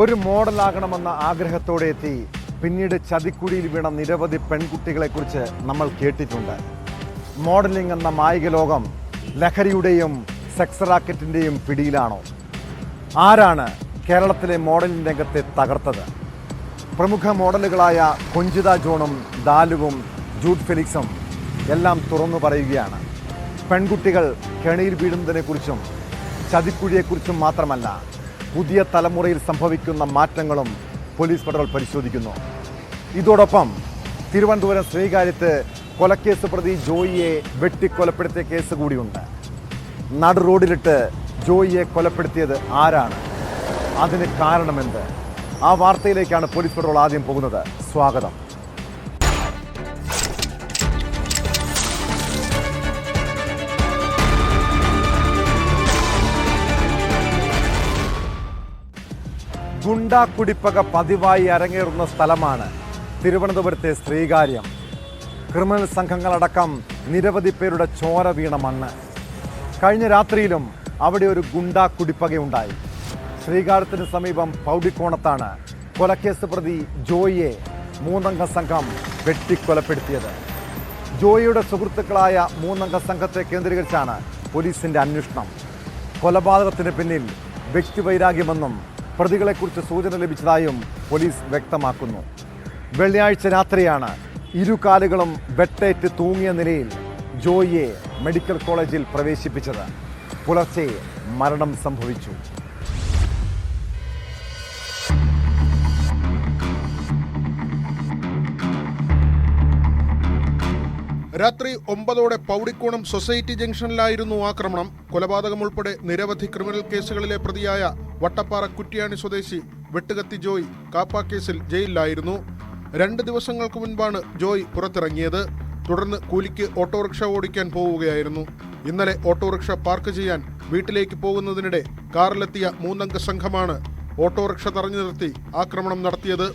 ഒരു മോഡലാകണമെന്ന ആഗ്രഹത്തോടെ എത്തി പിന്നീട് ചതിക്കുഴിയിൽ വീണ നിരവധി പെൺകുട്ടികളെക്കുറിച്ച് നമ്മൾ കേട്ടിട്ടുണ്ട്. മോഡലിംഗ് എന്ന മായിക ലോകം ലഹരിയുടെയും സെക്സ് റാക്കറ്റിൻ്റെയും പിടിയിലാണോ? ആരാണ് കേരളത്തിലെ മോഡലിംഗ് രംഗത്തെ തകർത്തത്? പ്രമുഖ മോഡലുകളായ കൊഞ്ചിത ജോണും ദാലുവും ജൂഡ് ഫെലിക്സും എല്ലാം തുറന്നു പറയുകയാണ്. പെൺകുട്ടികൾ കെണിയിൽ വീഴുന്നതിനെക്കുറിച്ചും ചതിക്കുഴിയെക്കുറിച്ചും മാത്രമല്ല, പുതിയ തലമുറയിൽ സംഭവിക്കുന്ന മാറ്റങ്ങളും പോലീസ് പട്രോൾ പരിശോധിക്കുന്നു. ഇതോടൊപ്പം തിരുവനന്തപുരം ശ്രീകാര്യത്ത് കൊലക്കേസ് പ്രതി ജോയിയെ വെട്ടിക്കൊലപ്പെടുത്തിയ കേസ് കൂടിയുണ്ട്. നടു റോഡിലിട്ട് ജോയിയെ കൊലപ്പെടുത്തിയത് ആരാണ്? അതിന് കാരണമെന്ത്? ആ വാർത്തയിലേക്കാണ് പോലീസ് പട്രോൾ ആദ്യം പോകുന്നത്. സ്വാഗതം. ഗുണ്ടാ കുടിപ്പക പതിവായി അരങ്ങേറുന്ന സ്ഥലമാണ് തിരുവനന്തപുരത്തെ ശ്രീകാര്യം. ക്രിമിനൽ സംഘങ്ങളടക്കം നിരവധി പേരുടെ ചോര വീണ മണ്ണ്. കഴിഞ്ഞ രാത്രിയിലും അവിടെ ഒരു ഗുണ്ടാ കുടിപ്പകയുണ്ടായി. ശ്രീകാര്യത്തിന് സമീപം പൗടിക്കോണത്താണ് കൊലക്കേസ് പ്രതി ജോയിയെ 3 അംഗ സംഘം വെട്ടിക്കൊലപ്പെടുത്തിയത്. ജോയിയുടെ സുഹൃത്തുക്കളായ 3 അംഗ സംഘത്തെ കേന്ദ്രീകരിച്ചാണ് പോലീസിന്റെ അന്വേഷണം. കൊലപാതകത്തിന് പിന്നിൽ വ്യക്തിവൈരാഗ്യമെന്നും പ്രതികളെക്കുറിച്ച് സൂചന ലഭിച്ചതായും പോലീസ് വ്യക്തമാക്കുന്നു. വെള്ളിയാഴ്ച രാത്രിയാണ് ഇരുകാലുകളും വെട്ടേറ്റ് തൂങ്ങിയ നിലയിൽ ജോയിയെ മെഡിക്കൽ കോളേജിൽ പ്രവേശിപ്പിച്ചത്. പുലർച്ചെ മരണം സംഭവിച്ചു. രാത്രി 9 പൗടിക്കോണം സൊസൈറ്റി ജംഗ്ഷനിലായിരുന്നു ആക്രമണം. കൊലപാതകം ഉൾപ്പെടെ നിരവധി ക്രിമിനൽ കേസുകളിലെ പ്രതിയായ വട്ടപ്പാറ കുറ്റ്യാണി സ്വദേശി വെട്ടുകത്തി ജോയ് കാപ്പ കേസിൽ ജയിലിലായിരുന്നു. 2 ദിവസങ്ങൾക്ക് മുൻപാണ് ജോയ് പുറത്തിറങ്ങിയത്. തുടർന്ന് കൂലിക്ക് ഓട്ടോറിക്ഷ ഓടിക്കാൻ പോവുകയായിരുന്നു. ഇന്നലെ ഓട്ടോറിക്ഷ പാർക്ക് ചെയ്യാൻ വീട്ടിലേക്ക് പോകുന്നതിനിടെ കാറിലെത്തിയ 3 അംഗ സംഘമാണ് ഓട്ടോറിക്ഷ തടഞ്ഞു നിർത്തി ആക്രമണം നടത്തിയത്.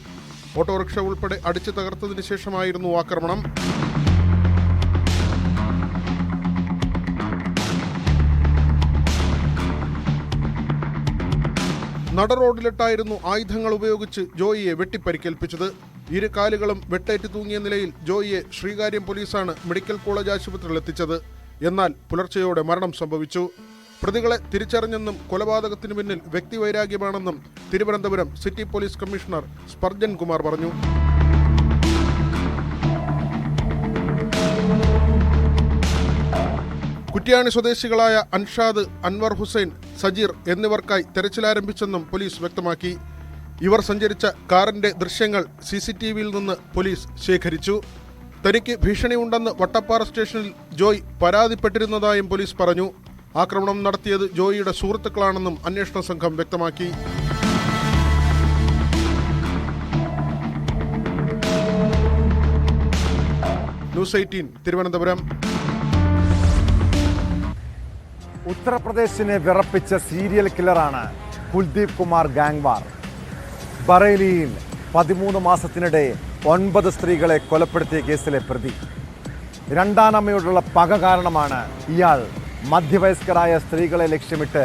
ഓട്ടോറിക്ഷ ഉൾപ്പെടെ അടിച്ചു തകർത്തതിന് ശേഷമായിരുന്നു ആക്രമണം. നട റോഡിലിട്ടായിരുന്നു ആയുധങ്ങൾ ഉപയോഗിച്ച് ജോയിയെ വെട്ടിപ്പരിക്കേൽപ്പിച്ചത്. ഇരു കാലുകളും വെട്ടേറ്റ് തൂങ്ങിയ നിലയിൽ ജോയിയെ ശ്രീകാര്യം പോലീസാണ് മെഡിക്കൽ കോളേജ് ആശുപത്രിയിൽ എത്തിച്ചത്. എന്നാൽ പുലർച്ചെയോടെ മരണം സംഭവിച്ചു. പ്രതികളെ തിരിച്ചറിഞ്ഞെന്നും കൊലപാതകത്തിന് പിന്നിൽ വ്യക്തിവൈരാഗ്യമാണെന്നും Thiruvananthapuram city police commissioner Spurjan Kumar പറഞ്ഞു. കുറ്റ്യാണി സ്വദേശികളായ അൻഷാദ്, അൻവർ ഹുസൈൻ, സജീർ എന്നിവർക്കായി തെരച്ചിലാരംഭിച്ചെന്നും പോലീസ് വ്യക്തമാക്കി. ഇവർ സഞ്ചരിച്ച കാറിന്റെ ദൃശ്യങ്ങൾ CCTVയിൽ നിന്ന് പോലീസ് ശേഖരിച്ചു. തനിക്ക് ഭീഷണിയുണ്ടെന്ന് വട്ടപ്പാറ സ്റ്റേഷനിൽ ജോയ് പരാതിപ്പെട്ടിരുന്നതായും പോലീസ് പറഞ്ഞു. ആക്രമണം നടത്തിയത് ജോയിയുടെ സുഹൃത്തുക്കളാണെന്നും അന്വേഷണ സംഘം വ്യക്തമാക്കി. ന്യൂസ് 18 തിരുവനന്തപുരം. ഉത്തർപ്രദേശിനെ വിറപ്പിച്ച സീരിയൽ കില്ലറാണ് കുൽദീപ് കുമാർ ഗാംഗ്വാർ. ബറേലിയിൽ 13 മാസത്തിനിടെ 9 സ്ത്രീകളെ കൊലപ്പെടുത്തിയ കേസിലെ പ്രതി. രണ്ടാനമ്മയോടുള്ള പക കാരണമാണ് ഇയാൾ മധ്യവയസ്കരായ സ്ത്രീകളെ ലക്ഷ്യമിട്ട്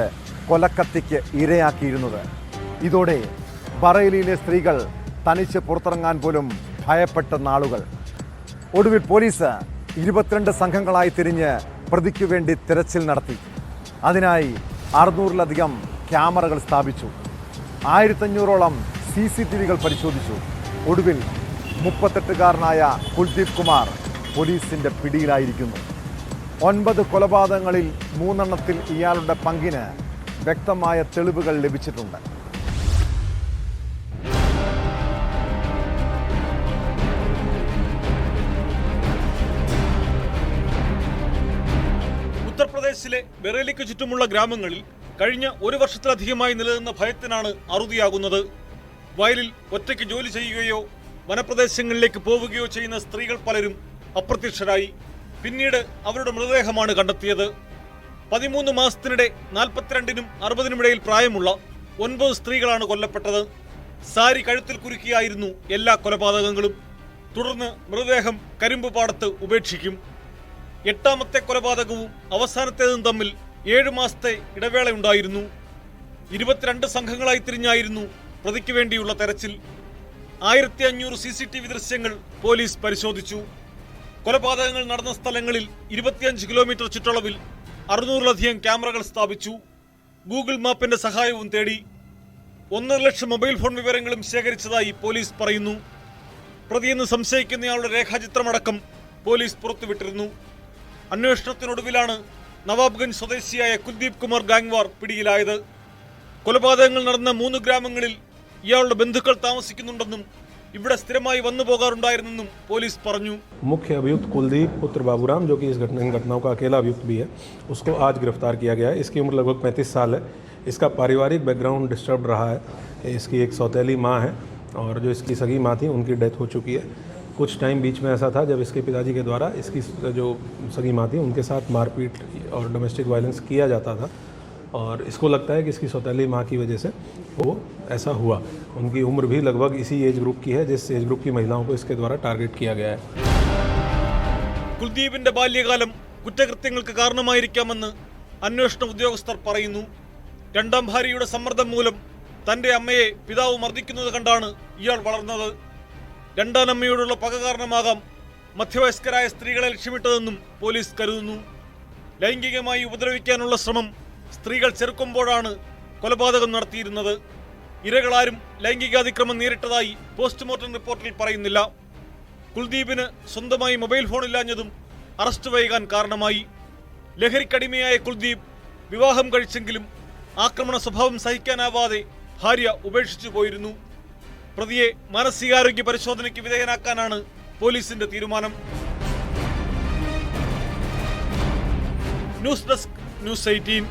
കൊലക്കത്തിക്ക് ഇരയാക്കിയിരുന്നത്. ഇതോടെ ബറേലിയിലെ സ്ത്രീകൾ തനിച്ച് പുറത്തിറങ്ങാൻ പോലും ഭയപ്പെട്ട നാളുകൾ. ഒടുവിൽ പോലീസ് 22 സംഘങ്ങളായി തിരിഞ്ഞ് പ്രതിക്കു വേണ്ടി തിരച്ചിൽ നടത്തി. അതിനായി 600-ലധികം ക്യാമറകൾ സ്ഥാപിച്ചു. 1500-ഓളം CCTVകൾ പരിശോധിച്ചു. ഒടുവിൽ 38-കാരനായ കുൽദീപ് കുമാർ പോലീസിന്റെ പിടിയിലായിരിക്കുന്നു. 9 കൊലപാതകങ്ങളിൽ 3 എണ്ണത്തിൽ ഇയാളുടെ പങ്കിന് വ്യക്തമായ തെളിവുകൾ ലഭിച്ചിട്ടുണ്ട്. ഉത്തർപ്രദേശിലെ ബറേലിക്ക് ചുറ്റുമുള്ള ഗ്രാമങ്ങളിൽ കഴിഞ്ഞ 1 വർഷത്തിലധികമായി നിലനിന്ന ഭയത്തിനാണ് അറുതിയാകുന്നത്. വയലിൽ ഒറ്റയ്ക്ക് ജോലി ചെയ്യുകയോ വനപ്രദേശങ്ങളിലേക്ക് പോവുകയോ ചെയ്യുന്ന സ്ത്രീകൾ പലരും അപ്രത്യക്ഷരായി. പിന്നീട് അവരുടെ മൃതദേഹമാണ് കണ്ടെത്തിയത്. 13 മാസത്തിനിടെ 42-നും 60-നും ഇടയിൽ പ്രായമുള്ള 9 സ്ത്രീകളാണ് കൊല്ലപ്പെട്ടത്. സാരി കഴുത്തിൽ കുരുക്കിയായിരുന്നു എല്ലാ കൊലപാതകങ്ങളും. തുടർന്ന് മൃതദേഹം കരിമ്പുപാടത്ത് ഉപേക്ഷിക്കും. 8ാമത്തെ കൊലപാതകവും അവസാനത്തേതും തമ്മിൽ 7 മാസത്തെ ഇടവേളയുണ്ടായിരുന്നു. 22 സംഘങ്ങളായി തിരിഞ്ഞായിരുന്നു പ്രതിക്ക് വേണ്ടിയുള്ള തെരച്ചിൽ. 1500 CCTV ദൃശ്യങ്ങൾ പോലീസ് പരിശോധിച്ചു. കൊലപാതകങ്ങൾ നടന്ന സ്ഥലങ്ങളിൽ 25 കിലോമീറ്റർ ചുറ്റളവിൽ 600-ലധികം ക്യാമറകൾ സ്ഥാപിച്ചു. ഗൂഗിൾ മാപ്പിന്റെ സഹായവും തേടി. 1.5 ലക്ഷം മൊബൈൽ ഫോൺ വിവരങ്ങളും ശേഖരിച്ചതായി പോലീസ് പറയുന്നു. പ്രതിയെന്ന് സംശയിക്കുന്നയാളുടെ രേഖാചിത്രമടക്കം പോലീസ് പുറത്തുവിട്ടിരുന്നു. അന്വേഷണത്തിനൊടുവിലാണ് നവാബ്ഗഞ്ച് സ്വദേശിയായ കുൽദീപ് കുമാർ ഗാംഗ്വാർ പിടിയിലായത്. കൊലപാതകങ്ങൾ നടന്ന 3 ഗ്രാമങ്ങളിൽ ഇയാളുടെ ബന്ധുക്കൾ താമസിക്കുന്നുണ്ടെന്നും ഇവിടെ സ്ഥിരമായി വന്നു പോകാറുണ്ടായിരുന്നെന്നും പോലീസ് പറഞ്ഞു. मुख्य अभियुक्त कुलदीप पुत्र बाबूराम, जो कि इन घटनाओं का अकेला अभियुक्त भी है, उसको आज गिरफ्तार किया गया है. इसकी उम्र लगभग 35 साल है. इसका पारिवारिक बैकग्राउंड डिस्टर्ब रहा है. इसकी एक सौतेली माँ है और जो इसकी सगी माँ थी उनकी डेथ हो चुकी है. कुछ टाइम बीच में ऐसा था जब इसके पिताजी के द्वारा इसकी जो सगी माँ थी उनके साथ मारपीट और डोमेस्टिक वायलेंस किया जाता था और इसको लगता है कि इसकी सौतेली माँ की वजह से वो ऐसा हुआ. उनकी उम्र भी लगभग इसी एज ग्रुप की है जिस एज ग्रुप की महिलाओं को इसके द्वारा टारगेट किया गया है. കുൽദീപിന്റെ ബാല്യകാലം കുറ്റകൃത്യങ്ങൾക്ക് കാരണമായിരിക്കാമെന്ന് അന്വേഷണ ഉദ്യോഗസ്ഥർ പറയുന്നു. രണ്ടാം ഭാര്യയുടെ സമ്മർദ്ദം മൂലം തന്റെ അമ്മയെ പിതാവ് മർദ്ദിക്കുന്നത് കണ്ടാണ് ഇയാൾ വളർന്നത്. രണ്ടാം അമ്മയോടുള്ള പക കാരണമാകാം മധ്യവയസ്കരായ സ്ത്രീകളെ ലക്ഷ്യമിട്ടതെന്നും പോലീസ് കരുതുന്നു. ലൈംഗികമായി ഉപദ്രവിക്കാനുള്ള ശ്രമം സ്ത്രീകൾ ചെറുക്കുമ്പോഴാണ് കൊലപാതകം നടത്തിയിരുന്നത്. ഇരകളാരും ലൈംഗികാതിക്രമം നേരിട്ടതായി പോസ്റ്റ്മോർട്ടം റിപ്പോർട്ടിൽ പറയുന്നില്ല. കുൽദീപിന് സ്വന്തമായി മൊബൈൽ ഫോണില്ലാഞ്ഞതും അറസ്റ്റ് വൈകാൻ കാരണമായി. ലഹരിക്കടിമയായ കുൽദീപ് വിവാഹം കഴിച്ചെങ്കിലും ആക്രമണ സ്വഭാവം സഹിക്കാനാവാതെ ഭാര്യ ഉപേക്ഷിച്ചു പോയിരുന്നു. പ്രതിയെ മാനസികാരോഗ്യ പരിശോധനയ്ക്ക് വിധേയനാക്കാനാണ് പോലീസിന്റെ തീരുമാനം. News desk, news 18.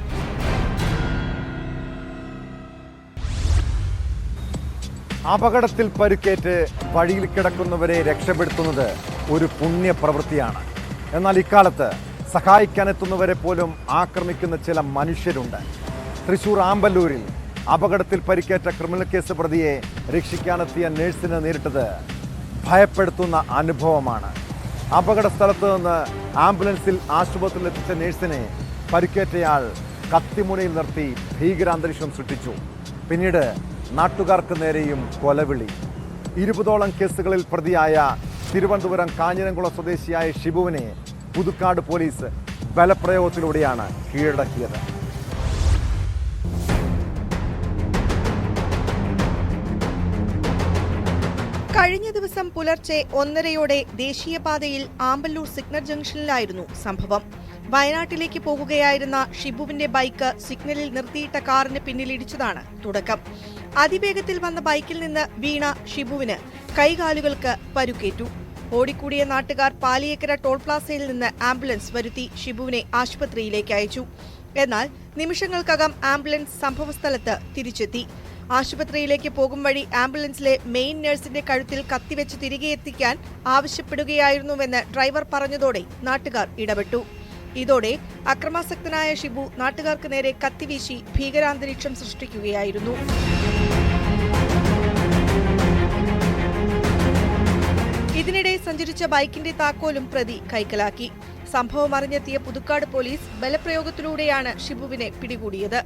അപകടത്തിൽ പരുക്കേറ്റ് വഴിയിൽ കിടക്കുന്നവരെ രക്ഷപ്പെടുത്തുന്നത് ഒരു പുണ്യപ്രവൃത്തിയാണ്. എന്നാൽ ഇക്കാലത്ത് സഹായിക്കാനെത്തുന്നവരെ പോലും ആക്രമിക്കുന്ന ചില മനുഷ്യരുണ്ട്. തൃശൂർ ആമ്പല്ലൂരിൽ അപകടത്തിൽ പരിക്കേറ്റ ക്രിമിനൽ കേസ് പ്രതിയെ രക്ഷിക്കാനെത്തിയ നഴ്സിന് നേരിട്ടത് ഭയപ്പെടുത്തുന്ന അനുഭവമാണ്. അപകട സ്ഥലത്ത് നിന്ന് ആംബുലൻസിൽ ആശുപത്രിയിൽ എത്തിച്ച നഴ്സിനെ പരിക്കേറ്റയാൾ കത്തിമുനയിൽ നിർത്തി ഭീകരാന്തരീക്ഷം സൃഷ്ടിച്ചു. പിന്നീട് നാട്ടുകാർക്ക് നേരെയും കൊലവിളി. 20ഓളം കേസുകളിൽ പ്രതിയായ തിരുവനന്തപുരം കാഞ്ഞിരംകുളം സ്വദേശിയായ ഷിബുവിനെ പുതുക്കാട് പോലീസ് ബലപ്രയോഗത്തിലൂടെയാണ് കീഴടക്കിയത്. കഴിഞ്ഞ ദിവസം പുലർച്ചെ 1:30-യോടെ ദേശീയപാതയിൽ ആമ്പല്ലൂർ സിഗ്നൽ ജംഗ്ഷനിലായിരുന്നു സംഭവം. വയനാട്ടിലേക്ക് പോകുകയായിരുന്ന ഷിബുവിന്റെ ബൈക്ക് സിഗ്നലിൽ നിർത്തിയിട്ട കാറിന് പിന്നിലിടിച്ചതാണ് തുടക്കം. അതിവേഗത്തിൽ വന്ന ബൈക്കിൽ നിന്ന് വീണ ഷിബുവിന് കൈകാലുകൾക്ക് പരുക്കേറ്റു. ഓടിക്കൂടിയ നാട്ടുകാർ പാലിയേക്കര ടോൾ പ്ലാസയിൽ നിന്ന് ആംബുലൻസ് വരുത്തി ഷിബുവിനെ ആശുപത്രിയിലേക്ക് അയച്ചു. എന്നാൽ നിമിഷങ്ങൾക്കകം ആംബുലൻസ് സംഭവസ്ഥലത്ത് തിരിച്ചെത്തി. ആശുപത്രിയിലേക്ക് പോകും വഴി ആംബുലൻസിലെ മെയിൻ നഴ്സിന്റെ കഴുത്തിൽ കത്തിവെച്ച് തിരികെ എത്തിക്കാൻ ആവശ്യപ്പെടുകയായിരുന്നുവെന്ന് ഡ്രൈവർ പറഞ്ഞതോടെ നാട്ടുകാർ ഇടപെട്ടു. ഇതോടെ അക്രമാസക്തനായ ഷിബു നാട്ടുകാർക്ക് നേരെ കത്തിവീശി ഭീകരാന്തരീക്ഷം സൃഷ്ടിക്കുകയായിരുന്നു. ഇതിനിടെ സഞ്ചരിച്ച ബൈക്കിന്റെ താക്കോലും പ്രതി കൈക്കലാക്കി. സംഭവം അറിഞ്ഞെത്തിയ പുതുക്കാട് പോലീസ് ബലപ്രയോഗത്തിലൂടെയാണ് ഷിബുവിനെ പിടികൂടിയത്.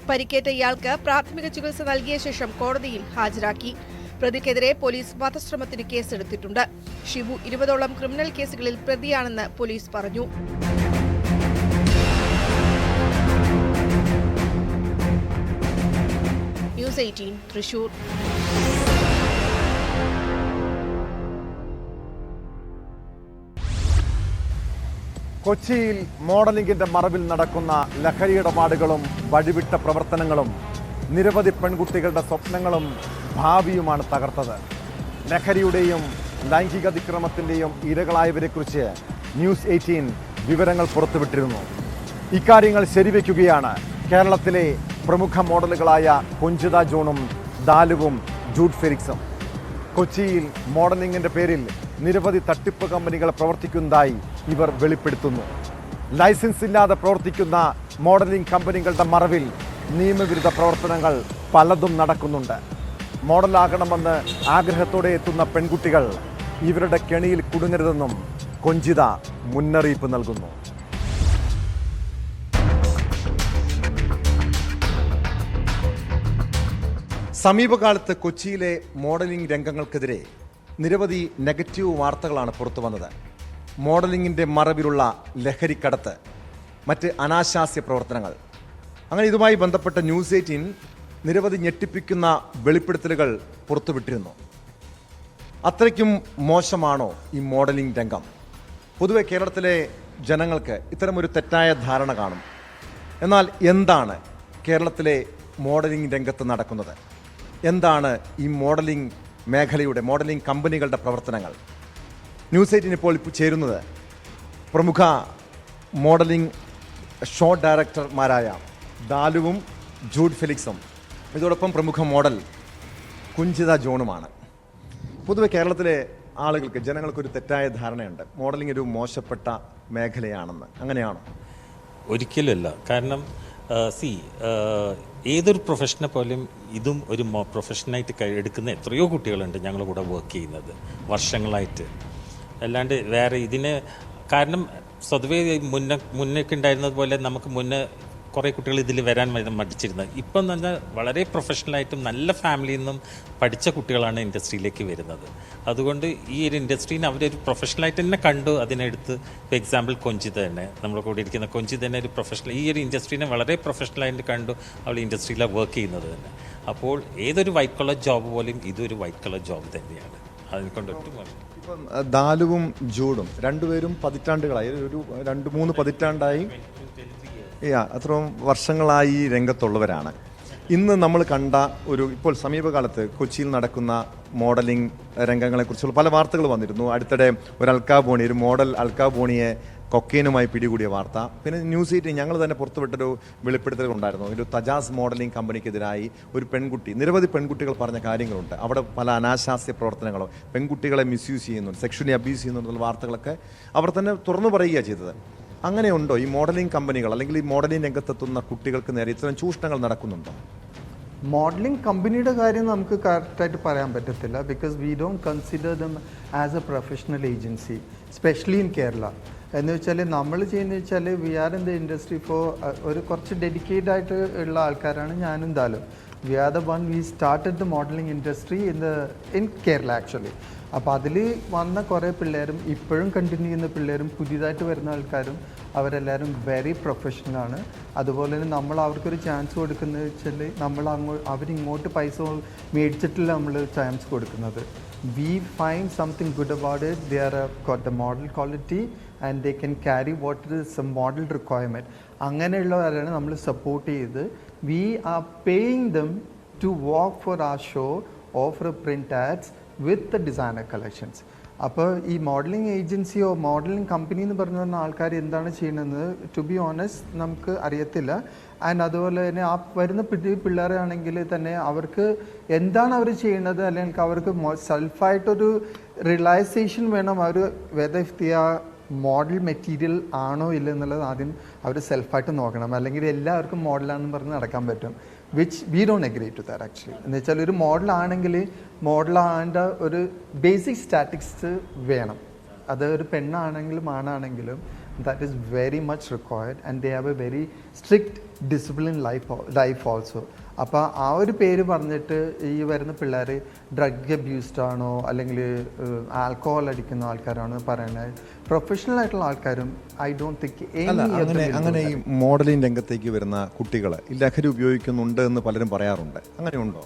പരിക്കേറ്റ ഇയാൾക്ക് പ്രാഥമിക ചികിത്സ നൽകിയ ശേഷം കോടതിയിൽ ഹാജരാക്കി. പ്രതിക്കെതിരെ പോലീസ് വധശ്രമത്തിന് കേസെടുത്തിട്ടുണ്ട്. ഷിബു 20ഓളം ക്രിമിനൽ കേസുകളിൽ പ്രതിയാണെന്ന് പോലീസ് പറഞ്ഞു. ന്യൂസ് 18 തൃശൂർ. കൊച്ചിയിൽ മോഡലിംഗിന്റെ മറവിൽ നടക്കുന്ന ലഹരിയിടപാടുകളും വഴിവിട്ട പ്രവർത്തനങ്ങളും നിരവധി പെൺകുട്ടികളുടെ സ്വപ്നങ്ങളും ഭാവിയുമാണ് തകർത്തത്. ലഹരിയുടെയും ലൈംഗികാതിക്രമത്തിന്റെയും ഇരകളായവരെക്കുറിച്ച് ന്യൂസ് 18 വിവരങ്ങൾ പുറത്തുവിട്ടിരുന്നു. ഇക്കാര്യങ്ങൾ ശരിവെക്കുകയാണ് കേരളത്തിലെ പ്രമുഖ മോഡലുകളായ കൊഞ്ചിത ജോണും ദാലുവും ജൂഡ് ഫെലിക്സും. കൊച്ചിയിൽ മോഡലിംഗിന്റെ പേരിൽ നിരവധി തട്ടിപ്പ് കമ്പനികൾ പ്രവർത്തിക്കുന്നതായി ഇവർ വെളിപ്പെടുത്തുന്നു. ലൈസൻസ് ഇല്ലാതെ പ്രവർത്തിക്കുന്ന മോഡലിംഗ് കമ്പനികളുടെ മറവിൽ നിയമവിരുദ്ധ പ്രവർത്തനങ്ങൾ പലതും നടക്കുന്നുണ്ട്. മോഡലാകണമെന്ന് ആഗ്രഹത്തോടെ എത്തുന്ന പെൺകുട്ടികൾ ഇവരുടെ കെണിയിൽ കുടുങ്ങരുതെന്നും കൊഞ്ചിത മുന്നറിയിപ്പ് നൽകുന്നു. സമീപകാലത്ത് കൊച്ചിയിലെ മോഡലിംഗ് രംഗങ്ങൾക്കെതിരെ നിരവധി നെഗറ്റീവ് വാർത്തകളാണ് പുറത്തു വന്നത്. മോഡലിംഗിൻ്റെ മറവിലുള്ള ലഹരിക്കടത്ത്, മറ്റ് അനാശാസ്യ പ്രവർത്തനങ്ങൾ. അങ്ങനെ ഇതുമായി ബന്ധപ്പെട്ട ന്യൂസ് 18 നിരവധി ഞെട്ടിപ്പിക്കുന്ന വെളിപ്പെടുത്തലുകൾ പുറത്തുവിട്ടിരുന്നു. അത്രയ്ക്കും മോശമാണോ ഈ മോഡലിംഗ് രംഗം? പൊതുവെ കേരളത്തിലെ ജനങ്ങൾക്ക് ഇത്തരമൊരു തെറ്റായ ധാരണ കാണും. എന്നാൽ എന്താണ് കേരളത്തിലെ മോഡലിംഗ് രംഗത്ത് നടക്കുന്നത്? എന്താണ് ഈ മോഡലിംഗ് മേഖലയുടെ, മോഡലിംഗ് കമ്പനികളുടെ പ്രവർത്തനങ്ങൾ? ന്യൂസ് 18 ഇപ്പോൾ ചേരുന്നത് പ്രമുഖ മോഡലിംഗ് ഷോ ഡയറക്ടർമാരായ ദാലുവും ജൂഡ് ഫെലിക്സും ഇതോടൊപ്പം പ്രമുഖ മോഡൽ കുഞ്ചിത ജോണുമാണ്. പൊതുവെ കേരളത്തിലെ ആളുകൾക്ക്, ജനങ്ങൾക്കൊരു തെറ്റായ ധാരണയുണ്ട്, മോഡലിംഗ് ഒരു മോശപ്പെട്ട മേഖലയാണെന്ന്. അങ്ങനെയാണോ? ഒരിക്കലുമല്ല. കാരണം ഏതൊരു പ്രൊഫഷനെ പോലും ഇതും ഒരു പ്രൊഫഷനായിട്ട് എടുക്കുന്ന എത്രയോ കുട്ടികളുണ്ട് ഞങ്ങളുടെ കൂടെ വർക്ക് ചെയ്യുന്നത് വർഷങ്ങളായിട്ട്. അല്ലാണ്ട് വേറെ ഇതിന് കാരണം സ്വതവേ മുന്നേക്ക് ഉണ്ടായിരുന്നത് പോലെ നമുക്ക് മുന്നേ കുറേ കുട്ടികൾ ഇതിൽ വരാൻ മടിച്ചിരുന്നത്. ഇപ്പം എന്ന് പറഞ്ഞാൽ വളരെ പ്രൊഫഷണലായിട്ടും നല്ല ഫാമിലിയിൽ നിന്നും പഠിച്ച കുട്ടികളാണ് ഇൻഡസ്ട്രിയിലേക്ക് വരുന്നത്. അതുകൊണ്ട് ഈ ഒരു ഇൻഡസ്ട്രീനെ അവരൊരു പ്രൊഫഷണലായിട്ട് തന്നെ കണ്ടു. അതിനെടുത്ത് ഇപ്പോൾ എക്സാമ്പിൾ കൊഞ്ചിത തന്നെ, നമ്മുടെ കൂടെ ഇരിക്കുന്ന കൊഞ്ചിത തന്നെ ഒരു പ്രൊഫഷണൽ, ഈ ഒരു ഇൻഡസ്ട്രീനെ വളരെ പ്രൊഫഷണലായിട്ട് കണ്ടു അവൾ ഇൻഡസ്ട്രിയിലാണ് വർക്ക് ചെയ്യുന്നത് തന്നെ. അപ്പോൾ ഏതൊരു വൈറ്റ് കളർ ജോബ് പോലും ഇതൊരു വൈറ്റ് കളർ ജോബ് തന്നെയാണ്. അതിനെക്കൊണ്ട് ഒട്ടും ഇപ്പം ദാലുവും ജൂഡും രണ്ടുപേരും പതിറ്റാണ്ടുകളായി, ഒരു 2-3 പതിറ്റാണ്ടായി, അത്രയും വർഷങ്ങളായി ഈ രംഗത്തുള്ളവരാണ്. ഇന്ന് നമ്മൾ കണ്ട ഇപ്പോൾ സമീപകാലത്ത് കൊച്ചിയിൽ നടക്കുന്ന മോഡലിംഗ് രംഗങ്ങളെക്കുറിച്ചുള്ള പല വാർത്തകൾ വന്നിരുന്നു. അടുത്തിടെ ഒരു മോഡൽ അൽക്കാ ബോണിയെ കൊക്കൈനുമായി പിടികൂടിയ വാർത്ത. പിന്നെ ന്യൂസ് 18 ഞങ്ങൾ തന്നെ പുറത്തുവിട്ടൊരു വെളിപ്പെടുത്തലുണ്ടായിരുന്നു. ഒരു തജാസ് മോഡലിംഗ് കമ്പനിക്കെതിരായി ഒരു പെൺകുട്ടി, നിരവധി പെൺകുട്ടികൾ പറഞ്ഞ കാര്യങ്ങളുണ്ട്. അവിടെ പല അനാശാസ്യ പ്രവർത്തനങ്ങളോ, പെൺകുട്ടികളെ മിസ്യൂസ് ചെയ്യുന്നു, സെക്ഷലി അബ്യൂസ് ചെയ്യുന്നു എന്നുള്ള വാർത്തകളൊക്കെ അവർ തന്നെ തുറന്നു പറയുകയാണ് ചെയ്തത്. അങ്ങനെയുണ്ടോ ഈ മോഡലിംഗ് കമ്പനികൾ അല്ലെങ്കിൽ ഈ മോഡലിംഗ് രംഗത്തെത്തുന്ന കുട്ടികൾക്ക് നേരെ ഇത്തരം ചൂഷണങ്ങൾ നടക്കുന്നുണ്ടോ? മോഡലിംഗ് കമ്പനിയുടെ കാര്യം നമുക്ക് കറക്റ്റായിട്ട് പറയാൻ പറ്റത്തില്ല. Because we don't consider them as a professional agency, specially in Kerala. എന്ന് വെച്ചാൽ നമ്മൾ ചെയ്യുന്നത് വെച്ചാൽ we are in the industry for ഒരു കുറച്ച് ഡെഡിക്കേറ്റഡ് ആയിട്ട് ഉള്ള ആൾക്കാരാണ് ഞാനും ദാലും. We are the one we started the modelling industry in Kerala actually. അപ്പോൾ അതിൽ വന്ന കുറേ പിള്ളേരും ഇപ്പോഴും കണ്ടിന്യൂ ചെയ്യുന്ന പിള്ളേരും പുതിയതായിട്ട് വരുന്ന ആൾക്കാരും അവരെല്ലാവരും വെരി പ്രൊഫഷണലാണ്. അതുപോലെ തന്നെ നമ്മൾ അവർക്കൊരു ചാൻസ് കൊടുക്കുന്നത് വെച്ചാൽ അവരിങ്ങോട്ട് പൈസ മേടിച്ചിട്ടില്ല നമ്മൾ ചാൻസ് കൊടുക്കുന്നത്. We find something good about it. They are got the model quality and they can carry what is a model requirement. അങ്ങനെയുള്ളവരാണ് നമ്മൾ സപ്പോർട്ട് ചെയ്ത് we are paying them to walk for our show, offer print ads with the designer collections. അപ്പോൾ ഈ modelling ഏജൻസിയോ modelling company എന്ന് പറഞ്ഞു പറഞ്ഞ ആൾക്കാർ എന്താണ് ചെയ്യുന്നത് ടു ബി ഓണസ്റ്റ് നമുക്ക് അറിയത്തില്ല. ആൻഡ് അതുപോലെ തന്നെ ആ വരുന്ന പിള്ളേരാണെങ്കിൽ തന്നെ അവർക്ക് എന്താണ് അവർ ചെയ്യുന്നത്, അല്ലെങ്കിൽ അവർക്ക് സെൽഫായിട്ടൊരു റിയലൈസേഷൻ വേണം. അവർ whether if they are model material ആണോ ഇല്ല എന്നുള്ളത് ആദ്യം അവർ സെൽഫായിട്ട് നോക്കണം. അല്ലെങ്കിൽ എല്ലാവർക്കും മോഡലാണെന്ന് പറഞ്ഞ് നടക്കാൻ പറ്റും, which we don't agree to that actually. എന്ന് വെച്ചാൽ ഒരു മോഡലാണെങ്കിൽ മോഡലാകേണ്ട ഒരു ബേസിക് സ്റ്റാറ്റിക്സ് വേണം. അത് ഒരു പെണ്ണാണെങ്കിലും ആണാണെങ്കിലും that is very much required and they have a very strict disciplined life also. അപ്പോൾ ആ ഒരു പേര് പറഞ്ഞിട്ട് ഈ വരുന്ന പിള്ളേർ ഡ്രഗ് അബ്യൂസ്ഡ് ആണോ അല്ലെങ്കിൽ ആൽക്കഹോൾ അടിക്കുന്ന ആൾക്കാരാണോ പറയുന്നത്. പ്രൊഫഷണൽ ആയിട്ടുള്ള ആൾക്കാരും ഐ ഡോണ്ട് തിങ്ക് അങ്ങനെ ഈ മോഡലിംഗ് രംഗത്തേക്ക് വരുന്ന കുട്ടികൾ ലഹരി ഉപയോഗിക്കുന്നുണ്ട് എന്ന് പലരും പറയാറുണ്ട്. അങ്ങനെയുണ്ടോ?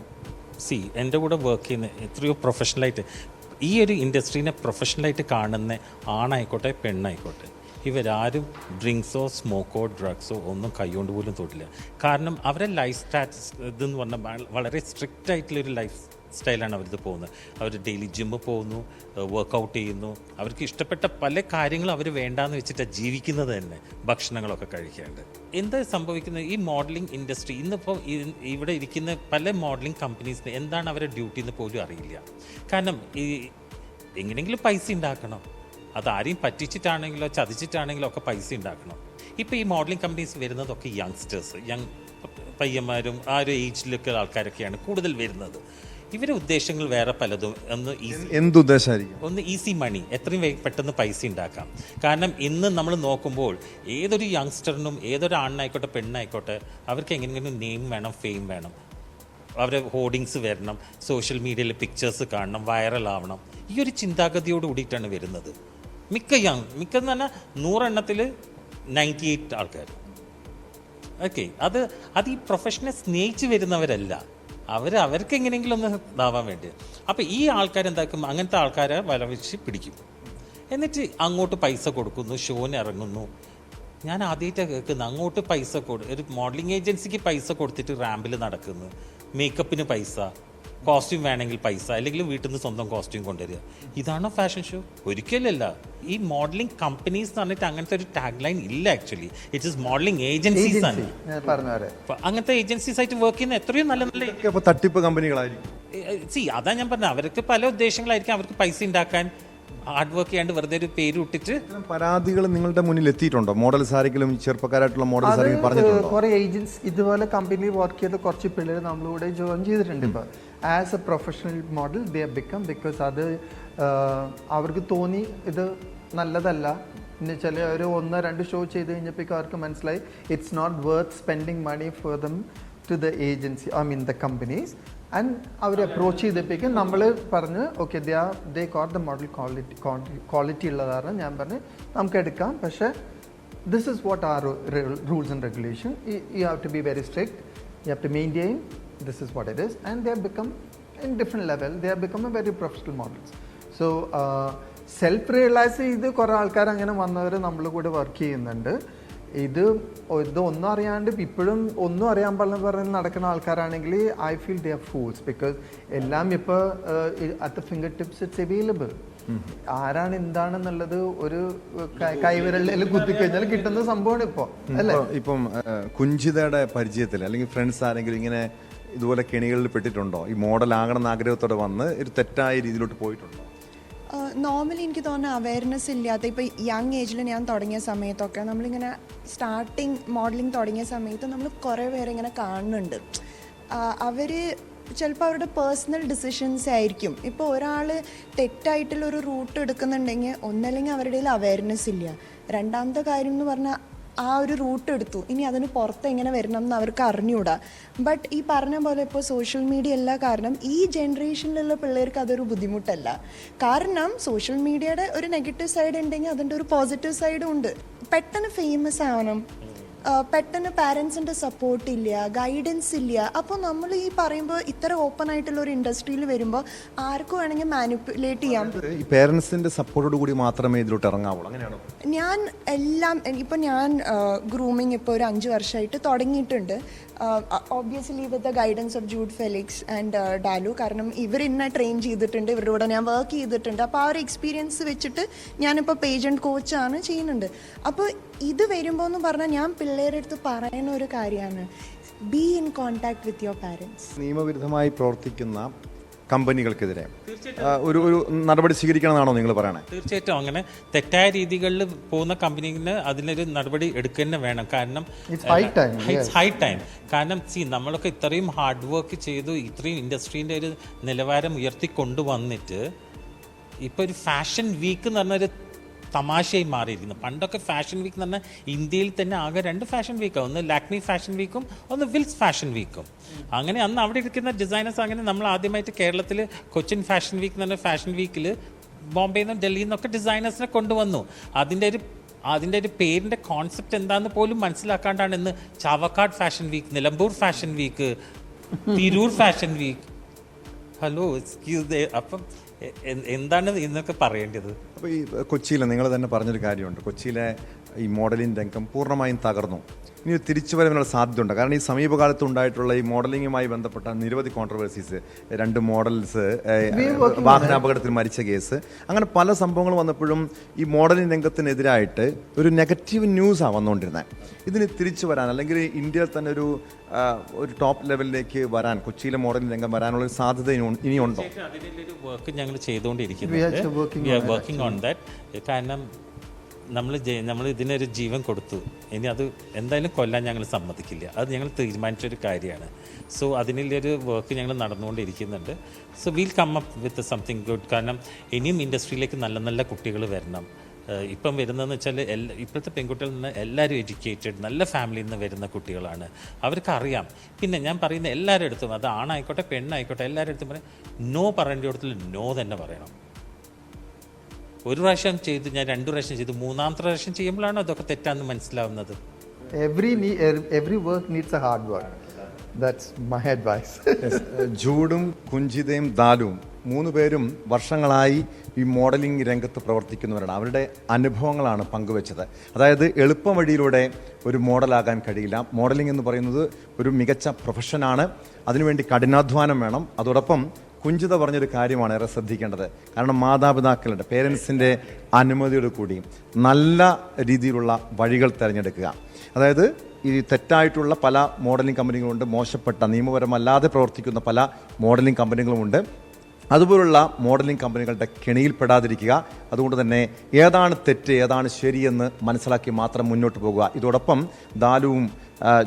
എൻ്റെ കൂടെ വർക്ക് ചെയ്യുന്ന എത്രയോ പ്രൊഫഷണലായിട്ട് ഈ ഒരു ഇൻഡസ്ട്രീനെ പ്രൊഫഷണലായിട്ട് കാണുന്ന ആണായിക്കോട്ടെ പെണ്ണായിക്കോട്ടെ, ഇവരാരും ഡ്രിങ്ക്സോ സ്മോക്കോ ഡ്രഗ്സോ ഒന്നും കൈകൊണ്ട് പോലും തൊട്ടില്ല. കാരണം അവരെ ലൈഫ് സ്റ്റാറ്റസ് ഇതെന്ന് പറഞ്ഞാൽ വളരെ സ്ട്രിക്റ്റ് ആയിട്ടുള്ളൊരു ലൈഫ് സ്റ്റൈലാണ് അവരിത് പോകുന്നത്. അവർ ഡെയിലി ജിമ്മിൽ പോകുന്നു, വർക്കൗട്ട് ചെയ്യുന്നു, അവർക്ക് ഇഷ്ടപ്പെട്ട പല കാര്യങ്ങളും അവർ വേണ്ടാന്ന് വെച്ചിട്ടാണ് ജീവിക്കുന്നത് തന്നെ, ഭക്ഷണങ്ങളൊക്കെ കഴിക്കാണ്ട്. എന്താ സംഭവിക്കുന്നത് ഈ മോഡലിംഗ് ഇൻഡസ്ട്രി ഇന്നിപ്പോൾ ഇവിടെ ഇരിക്കുന്ന പല മോഡലിംഗ് കമ്പനീസിന് എന്താണ് അവരുടെ ഡ്യൂട്ടി എന്ന് പോലും അറിയില്ല. കാരണം ഈ എങ്ങനെയെങ്കിലും പൈസ ഉണ്ടാക്കണം, അതാരെയും പറ്റിച്ചിട്ടാണെങ്കിലോ ചതിച്ചിട്ടാണെങ്കിലോ ഒക്കെ പൈസ ഉണ്ടാക്കണം. ഇപ്പോൾ ഈ മോഡലിംഗ് കമ്പനീസ് വരുന്നതൊക്കെ യങ്സ്റ്റേഴ്സ്, പയ്യന്മാരും ആ ഒരു ഏജിലൊക്കെ ആൾക്കാരൊക്കെയാണ് കൂടുതൽ വരുന്നത്. ഇവരുടെ ഉദ്ദേശങ്ങൾ വേറെ പലതും. ഒന്ന് ഈസി മണി, എത്രയും പെട്ടെന്ന് പൈസ ഉണ്ടാക്കാം. കാരണം ഇന്ന് നമ്മൾ നോക്കുമ്പോൾ ഏതൊരു യങ്സ്റ്ററിനും ഏതൊരു ആണിനായിക്കോട്ടെ പെണ്ണായിക്കോട്ടെ അവർക്ക് എങ്ങനെയെങ്കിലും നെയിം വേണം, ഫെയിം വേണം. അവരെ ഹോർഡിങ്സ് വരണം, സോഷ്യൽ മീഡിയയിൽ പിക്ചേഴ്സ് കാണണം, വൈറലാവണം. ഈ ഒരു ചിന്താഗതിയോട് കൂടിയിട്ടാണ് വരുന്നത്. മിക്കെന്ന് പറഞ്ഞാൽ 100 എണ്ണത്തിൽ 98 ആൾക്കാർ. ഓക്കെ, അത് ഈ പ്രൊഫഷനെ സ്നേഹിച്ച് വരുന്നവരല്ല, അവർക്ക് എങ്ങനെയെങ്കിലും ഒന്ന് ഇതാവാൻ വേണ്ടി. അപ്പോൾ ഈ ആൾക്കാരെന്താക്കും, അങ്ങനത്തെ ആൾക്കാരെ വലവച്ച് പിടിക്കും, എന്നിട്ട് അങ്ങോട്ട് പൈസ കൊടുക്കുന്നു, ഷോന് ഇറങ്ങുന്നു. ഞാൻ ആദ്യമായിട്ടാണ് കേൾക്കുന്നത് അങ്ങോട്ട് പൈസ ഒരു മോഡലിംഗ് ഏജൻസിക്ക് പൈസ കൊടുത്തിട്ട് റാമ്പിൽ നടക്കുന്നു, മേക്കപ്പിന് പൈസ, കോസ്റ്റ്യൂം വേണമെങ്കിൽ പൈസ, അല്ലെങ്കിൽ വീട്ടിൽ നിന്ന് സ്വന്തം കോസ്റ്റ്യൂം കൊണ്ടുവരിക. ഇതാണോ ഫാഷൻ ഷോ? ഒരിക്കലല്ല. ഈ മോഡലിംഗ് കമ്പനീസ് എന്ന് പറഞ്ഞിട്ട് അങ്ങനത്തെ ഒരു ടാഗ് ലൈൻ ഇല്ല. Actually it is modelling agencies ആണ്. അങ്ങനത്തെ ഏജൻസീസ് ആയിട്ട് വർക്ക് ചെയ്യുന്ന എത്രയോ നല്ല നല്ല തട്ടിപ്പ് കമ്പനികളായിരിക്കും. അതാ ഞാൻ പറഞ്ഞത്, അവർക്ക് പല ഉദ്ദേശങ്ങളായിരിക്കും. അവർക്ക് പൈസ ഉണ്ടാക്കാൻ, ഹാർഡ് വർക്ക് ചെയ്യാണ്ട് വെറുതെ ഒരു പേര് ഇട്ടിട്ട്. പരാതികൾ നിങ്ങളുടെ മുന്നിൽ എത്തിയിട്ടുണ്ടോ? മോഡൽസ് ആരെങ്കിലും, ചെറുപ്പക്കാരായിട്ടുള്ള മോഡൽസ് ആരെങ്കിലും പറഞ്ഞിട്ടുണ്ടോ? കുറെ ഏജൻസ് ഇതുപോലെ കമ്പനി വർക്ക് ചെയ്ത കുറച്ച് പിള്ളേർ നമ്മളിവിടെ ജോയിൻ ചെയ്തിട്ടുണ്ട്. ഇപ്പോൾ as a professional model they have become, because അത് അവർക്ക് തോന്നി ഇത് നല്ലതല്ല എന്ന് വെച്ചാൽ ഒരു 1-2 ഷോ ചെയ്ത് കഴിഞ്ഞപ്പോഴേക്കും അവർക്ക് മനസ്സിലായി it's not worth spending money for them to the agency, I mean the companies. And അവർ അപ്രോച്ച് ചെയ്തപ്പോഴേക്കും നമ്മൾ പറഞ്ഞ് okay they got the model quality ഉള്ളതാണ്. ഞാൻ പറഞ്ഞ് നമുക്ക് എടുക്കാം, പക്ഷേ this is what our rules and regulation. You have to be very strict, you have to maintain, this is what it is. And they have become in different level, they have become a very professional models. So self realise ചെയ്ത് കുറേ ആൾക്കാർ അങ്ങനെ വന്നവർ നമ്മൾ കൂടെ work ചെയ്യുന്നുണ്ട്. ഇതൊന്നും അറിയാണ്ട് ഇപ്പോഴും ഒന്നും അറിയാൻ പറഞ്ഞ് നടക്കുന്ന ആൾക്കാരാണെങ്കിൽ I feel they are fools, because എല്ലാം ഇപ്പോൾ at the finger tips it's available. ആരാണ് എന്താണെന്നുള്ളത് ഒരു കൈവിരലിൽ കുത്തിക്കഴിഞ്ഞാൽ കിട്ടുന്ന സംഭവമാണ് ഇപ്പോൾ, അല്ലേ? ഇപ്പം കുഞ്ചിതയുടെ പരിചയത്തിൽ അല്ലെങ്കിൽ ഫ്രണ്ട്സ് ആരെങ്കിലും ഇങ്ങനെ ഇതുപോലെ കെണികളിൽ പെട്ടിട്ടുണ്ടോ? ഈ മോഡൽ ആകണമെന്ന് ആഗ്രഹത്തോടെ വന്ന് ഒരു തെറ്റായ രീതിയിലോട്ട് പോയിട്ടുണ്ടോ? നോർമലി എനിക്ക് തോന്നുന്ന അവയർനെസ് ഇല്ലാത്ത, ഇപ്പോൾ യങ് ഏജിൽ ഞാൻ തുടങ്ങിയ സമയത്തൊക്കെ നമ്മളിങ്ങനെ സ്റ്റാർട്ടിങ് മോഡലിംഗ് തുടങ്ങിയ സമയത്ത് നമ്മൾ കുറേ പേരെ ഇങ്ങനെ കാണുന്നുണ്ട്. അവർ ചിലപ്പോൾ അവരുടെ പേഴ്സണൽ ഡിസിഷൻസ് ആയിരിക്കും. ഇപ്പോൾ ഒരാൾ തെറ്റായിട്ടുള്ളൊരു റൂട്ട് എടുക്കുന്നുണ്ടെങ്കിൽ ഒന്നല്ലെങ്കിൽ അവരുടെ അവയർനെസ് ഇല്ല. രണ്ടാമത്തെ കാര്യം എന്ന് പറഞ്ഞാൽ ആ ഒരു റൂട്ട് എടുത്തു, ഇനി അതിന് പുറത്ത് എങ്ങനെ വരണം എന്ന് അവർക്ക് അറിഞ്ഞുകൂടാ. ബട്ട് ഈ പറഞ്ഞ പോലെ ഇപ്പോൾ സോഷ്യൽ മീഡിയ എല്ലാ കാരണം ഈ ജനറേഷനിലുള്ള പിള്ളേർക്ക് അതൊരു ബുദ്ധിമുട്ടല്ല. കാരണം സോഷ്യൽ മീഡിയയുടെ ഒരു നെഗറ്റീവ് സൈഡ് ഉണ്ടെങ്കിൽ അതിൻ്റെ ഒരു പോസിറ്റീവ് സൈഡും ഉണ്ട്. പെട്ടെന്ന് ഫേമസ് ആവണം, പെട്ടെന്ന് പാരൻസിൻ്റെ സപ്പോർട്ട് ഇല്ല, ഗൈഡൻസ് ഇല്ല. അപ്പോൾ നമ്മൾ ഈ പറയുമ്പോൾ ഇത്ര ഓപ്പൺ ആയിട്ടുള്ള ഒരു ഇൻഡസ്ട്രിയിൽ വരുമ്പോൾ ആർക്കും വേണമെങ്കിൽ മാനിപ്പുലേറ്റ് ചെയ്യാം. ഈ പേരൻസിന്റെ സപ്പോർട്ടോട് കൂടി മാത്രമേ ഇതിലോട്ട് ഇറങ്ങാവുള്ളൂ, അങ്ങനെയാണോ? ഞാൻ ഇപ്പം ഞാൻ ഗ്രൂമിങ് ഇപ്പോൾ ഒരു 5 വർഷമായിട്ട് തുടങ്ങിയിട്ടുണ്ട്. Obviously with the guidance of Jude Felix and Dalu. കാരണം ഇവർ എന്നെ ട്രെയിൻ ചെയ്തിട്ടുണ്ട്, ഇവരുടെ കൂടെ ഞാൻ വർക്ക് ചെയ്തിട്ടുണ്ട്. അപ്പോൾ ആ ഒരു എക്സ്പീരിയൻസ് വെച്ചിട്ട് ഞാനിപ്പോൾ പേജൻറ്റ് കോച്ചാണ് ചെയ്യുന്നുണ്ട്. അപ്പോൾ ഇത് വരുമ്പോൾ എന്ന് പറഞ്ഞാൽ ഞാൻ പിള്ളേരുടെ അടുത്ത് പറയുന്ന ഒരു കാര്യമാണ്, be in contact with your parents. നിയമവിരുദ്ധമായി പ്രവർത്തിക്കുന്ന കമ്പനികൾക്കെതിരെ ഒരു നടപടി സ്വീകരിക്കണമെന്നാണോ നിങ്ങൾ പറയണേ? തീർച്ചയായിട്ടും അങ്ങനെ തെറ്റായ രീതികളിൽ പോകുന്ന കമ്പനിന് അതിനൊരു നടപടി എടുക്കുക തന്നെ വേണം. കാരണം ഇറ്റ്സ് ഹൈ ടൈം. കാരണം നമ്മളൊക്കെ ഇത്രയും ഹാർഡ് വർക്ക് ചെയ്തു ഇത്രയും ഇൻഡസ്ട്രീൻ്റെ ഒരു നിലവാരം ഉയർത്തിക്കൊണ്ടുവന്നിട്ട് ഇപ്പോൾ ഒരു ഫാഷൻ വീക്ക് എന്ന് പറഞ്ഞൊരു തമാശയായി മാറിയിരിക്കുന്നു. പണ്ടൊക്കെ ഫാഷൻ വീക്ക് എന്ന് പറഞ്ഞാൽ ഇന്ത്യയിൽ തന്നെ ആകെ 2 ഫാഷൻ വീക്കാണ്, ഒന്ന് ലാക്മി ഫാഷൻ വീക്കും ഒന്ന് വിൽസ് ഫാഷൻ വീക്കും. അങ്ങനെ അന്ന് അവിടെ ഇരിക്കുന്ന ഡിസൈനേഴ്സ് അങ്ങനെ നമ്മൾ ആദ്യമായിട്ട് കേരളത്തിൽ കൊച്ചിൻ ഫാഷൻ വീക്ക് എന്ന് പറഞ്ഞ ഫാഷൻ വീക്കിൽ ബോംബെയിൽ നിന്നും ഡൽഹിയിൽ നിന്നൊക്കെ ഡിസൈനേഴ്സിനെ കൊണ്ടുവന്നു. അതിൻ്റെ ഒരു പേരിൻ്റെ കോൺസെപ്റ്റ് എന്താണെന്ന് പോലും മനസ്സിലാക്കാണ്ടാണ് ഇന്ന് Chavakkad fashion week, Nilambur fashion week, Tirur fashion week. Hello excuse, അപ്പം എന്താണ് ഇന്നൊക്കെ പറയേണ്ടത്? അപ്പോൾ ഈ കൊച്ചിയിൽ നിങ്ങൾ തന്നെ പറഞ്ഞൊരു കാര്യമുണ്ട്, കൊച്ചിയിലെ ഈ മോഡലിംഗ് രംഗം പൂർണ്ണമായും തകർന്നു. ഇനി തിരിച്ചു വരവിനുള്ള സാധ്യതയുണ്ട്. കാരണം ഈ സമീപകാലത്ത് ഉണ്ടായിട്ടുള്ള ഈ മോഡലിംഗുമായി ബന്ധപ്പെട്ട നിരവധി കോൺട്രവേഴ്സീസ്, 2 മോഡൽസ് വാഹനാപകടത്തിൽ മരിച്ച കേസ്, അങ്ങനെ പല സംഭവങ്ങൾ വന്നപ്പോഴും ഈ മോഡലിംഗ് രംഗത്തിനെതിരായിട്ട് ഒരു നെഗറ്റീവ് ന്യൂസാണ് വന്നുകൊണ്ടിരുന്നത്. ഇതിന് തിരിച്ചു വരാൻ അല്ലെങ്കിൽ ഇന്ത്യയിൽ തന്നെ ഒരു ടോപ്പ് ലെവലിലേക്ക് വരാൻ, കൊച്ചിയിലെ മോഡലിംഗ് രംഗം വരാനുള്ള ഒരു സാധ്യത ഇനിയുണ്ടോ? അതിനുള്ളൊരു വർക്ക് ഞങ്ങൾ ചെയ്തുകൊണ്ടിരിക്കുന്നത്, വർക്കിംഗ് ഓൺ ദാറ്റ്. കാരണം നമ്മൾ ഇതിനൊരു ജീവൻ കൊടുത്തു, ഇനി അത് എന്തായാലും കൊല്ലാൻ ഞങ്ങൾ സമ്മതിക്കില്ല. അത് ഞങ്ങൾ തീരുമാനിച്ചൊരു കാര്യമാണ്. സോ അതിനുള്ളൊരു വർക്ക് ഞങ്ങൾ നടന്നുകൊണ്ടിരിക്കുന്നുണ്ട്. So we'll come up with something good. കാരണം ഇനിയും ഇൻഡസ്ട്രിയിലേക്ക് നല്ല നല്ല കുട്ടികൾ വരണം. ഇപ്പം വരുന്നതെന്ന് വെച്ചാൽ ഇപ്പോഴത്തെ പെൺകുട്ടികളിൽ നിന്ന് എല്ലാവരും എഡ്യൂക്കേറ്റഡ്, നല്ല ഫാമിലിയിൽ നിന്ന് വരുന്ന കുട്ടികളാണ്. അവർക്കറിയാം. പിന്നെ ഞാൻ പറയുന്ന എല്ലാവരുടെ അടുത്തും, അത് ആണായിക്കോട്ടെ പെണ്ണായിക്കോട്ടെ, എല്ലാവരുടെ അടുത്തും പറയും നോ പറയേണ്ട ഇടത്തിൽ നോ തന്നെ പറയണം. ഒരു പ്രാവശ്യം ചെയ്ത് ഞാൻ 2 പ്രാവശ്യം ചെയ്തു, 3ാമത്തെ പ്രാവശ്യം ചെയ്യുമ്പോഴാണ് അതൊക്കെ തെറ്റാന്ന് മനസ്സിലാവുന്നത്. Every work needs a hard work. That's my advice. ജൂഡും കുഞ്ചിതയും ദാലുവും 3 പേരും വർഷങ്ങളായി ഈ മോഡലിംഗ് രംഗത്ത് പ്രവർത്തിക്കുന്നവരാണ്. അവരുടെ അനുഭവങ്ങളാണ് പങ്കുവച്ചത്. അതായത് എളുപ്പ വഴിയിലൂടെ ഒരു മോഡലാകാൻ കഴിയില്ല. മോഡലിംഗ് എന്ന് പറയുന്നത് ഒരു മികച്ച പ്രൊഫഷനാണ്. അതിനുവേണ്ടി കഠിനാധ്വാനം വേണം. അതോടൊപ്പം കുഞ്ചിത പറഞ്ഞൊരു കാര്യമാണ് ഏറെ ശ്രദ്ധിക്കേണ്ടത്. കാരണം മാതാപിതാക്കളുടെ പേരൻസിൻ്റെ അനുമതിയോട് കൂടി നല്ല രീതിയിലുള്ള വഴികൾ തിരഞ്ഞെടുക്കുക. അതായത് ഈ തെറ്റായിട്ടുള്ള പല മോഡലിംഗ് കമ്പനികളുമുണ്ട്, മോശപ്പെട്ട നിയമപരമല്ലാതെ പ്രവർത്തിക്കുന്ന പല മോഡലിംഗ് കമ്പനികളുമുണ്ട്. അതുപോലുള്ള മോഡലിംഗ് കമ്പനികളുടെ കെണിയിൽപ്പെടാതിരിക്കുക. അതുകൊണ്ട് തന്നെ ഏതാണ് തെറ്റ് ഏതാണ് ശരിയെന്ന് മനസ്സിലാക്കി മാത്രം മുന്നോട്ട് പോകുക. ഇതോടൊപ്പം ദാലുവും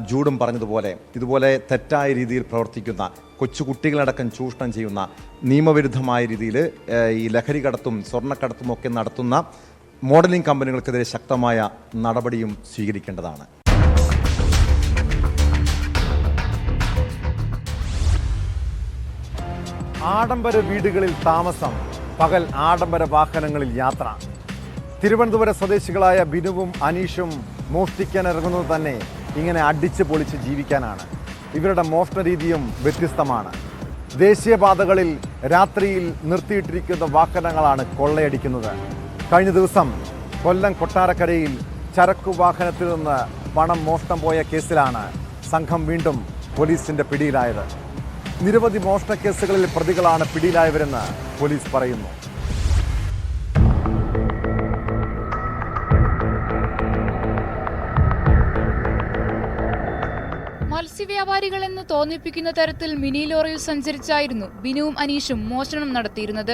ജൂഡും പറഞ്ഞതുപോലെ ഇതുപോലെ തെറ്റായ രീതിയിൽ പ്രവർത്തിക്കുന്ന കൊച്ചുകുട്ടികളടക്കം ചൂഷണം ചെയ്യുന്ന നിയമവിരുദ്ധമായ രീതിയിൽ ഈ ലഹരി കടത്തും സ്വർണ്ണക്കടത്തും ഒക്കെ നടത്തുന്ന മോഡലിംഗ് കമ്പനികൾക്കെതിരെ ശക്തമായ നടപടിയും സ്വീകരിക്കേണ്ടതാണ്. ആഡംബര വീടുകളിൽ താമസം, പകൽ ആഡംബര വാഹനങ്ങളിൽ യാത്ര. തിരുവനന്തപുരം സ്വദേശികളായ ബിനുവും അനീഷും മോഷ്ടിക്കാൻ ഇറങ്ങുന്നത് തന്നെ ഇങ്ങനെ അടിച്ച് പൊളിച്ച് ജീവിക്കാനാണ്. ഇവരുടെ മോഷണ രീതിയും വ്യത്യസ്തമാണ്. ദേശീയപാതകളിൽ രാത്രിയിൽ നിർത്തിയിട്ടിരിക്കുന്ന വാഹനങ്ങളാണ് കൊള്ളയടിക്കുന്നത്. കഴിഞ്ഞ ദിവസം കൊല്ലം കൊട്ടാരക്കരയിൽ ചരക്കു വാഹനത്തിൽ നിന്ന് പണം മോഷണം പോയ കേസിലാണ് സംഘം വീണ്ടും പോലീസിന്റെ പിടിയിലായത്. നിരവധി മോഷണ കേസുകളിൽ പ്രതികളാണ് പിടിയിലായവരെന്ന് പോലീസ് പറയുന്നു. മത്സ്യവ്യാപാരികളെന്ന് തോന്നിപ്പിക്കുന്ന തരത്തിൽ മിനി ലോറിയിൽ സഞ്ചരിച്ചായിരുന്നു ബിനുവും അനീഷും മോഷണം നടത്തിയിരുന്നത്.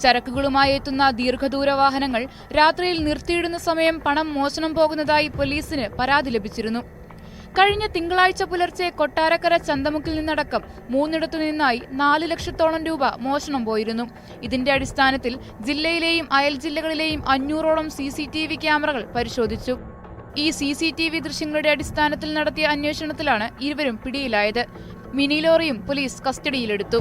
ചരക്കുകളുമായി എത്തുന്ന ദീർഘദൂര വാഹനങ്ങൾ രാത്രിയിൽ നിർത്തിയിടുന്ന സമയം പണം മോഷണം പോകുന്നതായി പോലീസിന് പരാതി ലഭിച്ചിരുന്നു. കഴിഞ്ഞ തിങ്കളാഴ്ച പുലർച്ചെ കൊട്ടാരക്കര ചന്തമുക്കിൽ നിന്നടക്കം 3 നിന്നായി 4 ലക്ഷത്തോളം രൂപ മോഷണം പോയിരുന്നു. ഇതിന്റെ അടിസ്ഥാനത്തിൽ ജില്ലയിലെയും അയൽ ജില്ലകളിലെയും 500ഓളം CCTV ക്യാമറകൾ പരിശോധിച്ചു. ഈ CCTV ദൃശ്യങ്ങളുടെ അടിസ്ഥാനത്തിൽ നടത്തിയ അന്വേഷണത്തിലാണ് ഇരുവരും പിടിയിലായത്. മിനി ലോറിയും പോലീസ് കസ്റ്റഡിയിലെടുത്തു.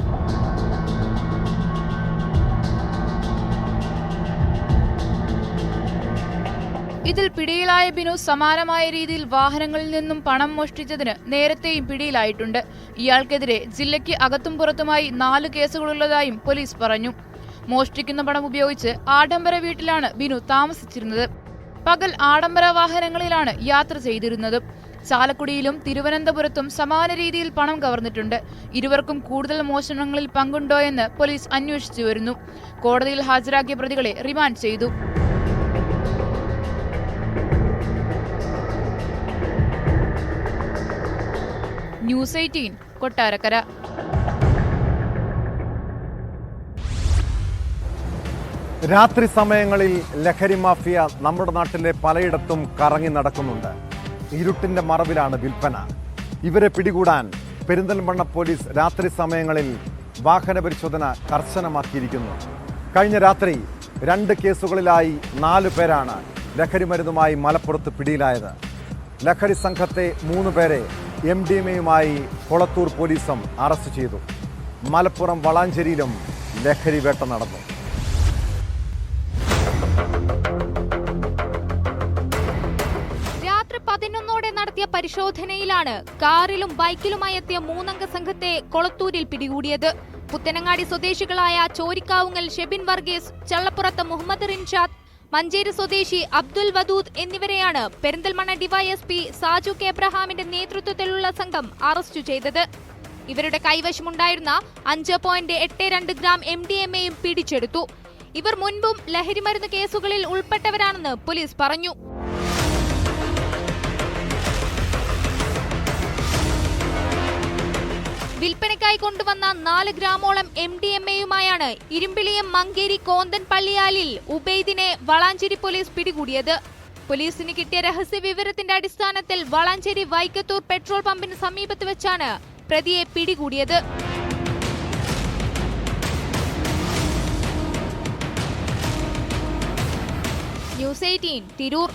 ഇതിൽ പിടിയിലായ ബിനു സമാനമായ രീതിയിൽ വാഹനങ്ങളിൽ നിന്നും പണം മോഷ്ടിച്ചതിന് നേരത്തെയും പിടിയിലായിട്ടുണ്ട്. ഇയാൾക്കെതിരെ ജില്ലയ്ക്ക് അകത്തും പുറത്തുമായി 4 കേസുകളുള്ളതായും പോലീസ് പറഞ്ഞു. മോഷ്ടിക്കുന്ന പണം ഉപയോഗിച്ച് ആഡംബര വീട്ടിലാണ് ബിനു താമസിച്ചിരുന്നത്. പകൽ ആഡംബര വാഹനങ്ങളിലാണ് യാത്ര ചെയ്തിരുന്നത്. ചാലക്കുടിയിലും തിരുവനന്തപുരത്തും സമാന രീതിയിൽ പണം കവർന്നിട്ടുണ്ട്. ഇരുവർക്കും കൂടുതൽ മോഷണങ്ങളിൽ പങ്കുണ്ടോയെന്ന് പോലീസ് അന്വേഷിച്ചു വരുന്നു. കോടതിയിൽ ഹാജരാക്കിയ പ്രതികളെ റിമാൻഡ് ചെയ്തു. ന്യൂസ് 18 കൊട്ടാരക്കര. രാത്രി സമയങ്ങളിൽ ലഹരി മാഫിയ നമ്മുടെ നാട്ടിലെ പലയിടത്തും കറങ്ങി നടക്കുന്നുണ്ട്. ഇരുട്ടിന്റെ മറവിലാണ് വിൽപ്പന. ഇവരെ പിടികൂടാൻ പെരിന്തൽമണ്ണ പോലീസ് രാത്രി സമയങ്ങളിൽ വാഹന പരിശോധന കർശനമാക്കിയിരിക്കുന്നു. കഴിഞ്ഞ രാത്രി 2 കേസുകളിലായി 4 പേരാണ് ലഹരി മരുന്നുമായി മലപ്പുറത്ത് പിടിയിലായത്. ലഹരി സംഘത്തെ 3 പേരെ MDMAയുമായി കൊളത്തൂർ പോലീസും അറസ്റ്റ് ചെയ്തു. മലപ്പുറം വളാഞ്ചേരിയിലും ലഹരി വേട്ട നടന്നു. രാത്രി 11ഓടെ നടത്തിയ പരിശോധനയിലാണ് കാറിലും ബൈക്കിലുമായി എത്തിയ 3 അംഗ സംഘത്തെ കൊളത്തൂരിൽ പിടികൂടിയത്. പുത്തനങ്ങാടി സ്വദേശികളായ ചോരിക്കാവുങ്ങൽ ഷെബിൻ വർഗീസ്, ചള്ളപ്പുറത്ത് മുഹമ്മദ് റിൻഷാദ്, മഞ്ചേരി സ്വദേശി അബ്ദുൽ വദൂദ് എന്നിവരെയാണ് പെരിന്തൽമണ്ണ ഡിവൈഎസ്പി സാജു കെ എബ്രഹാമിന്റെ നേതൃത്വത്തിലുള്ള സംഘം അറസ്റ്റ് ചെയ്തത്. ഇവരുടെ കൈവശമുണ്ടായിരുന്ന 5.82 ഗ്രാം MDMAയും പിടിച്ചെടുത്തു. ഇവർ മുൻപും ലഹരിമരുന്ന് കേസുകളിൽ ഉൾപ്പെട്ടവരാണെന്ന് പോലീസ് പറഞ്ഞു. വിൽപ്പനയ്ക്കായി കൊണ്ടുവന്ന 4 ഗ്രാമോളം MDMAയുമായാണ് ഇരുമ്പിളിയം മങ്കേരി കോന്തൻ പള്ളിയാലിൽ ഉബൈദിനെ വളാഞ്ചേരി പോലീസ് പിടികൂടിയത്. പോലീസിന് കിട്ടിയ രഹസ്യ വിവരത്തിന്റെ അടിസ്ഥാനത്തിൽ വളാഞ്ചേരി വൈക്കത്തൂർ പെട്രോൾ പമ്പിന് സമീപത്ത് വെച്ചാണ് പ്രതിയെ പിടികൂടിയത്. News news 18 Tirur.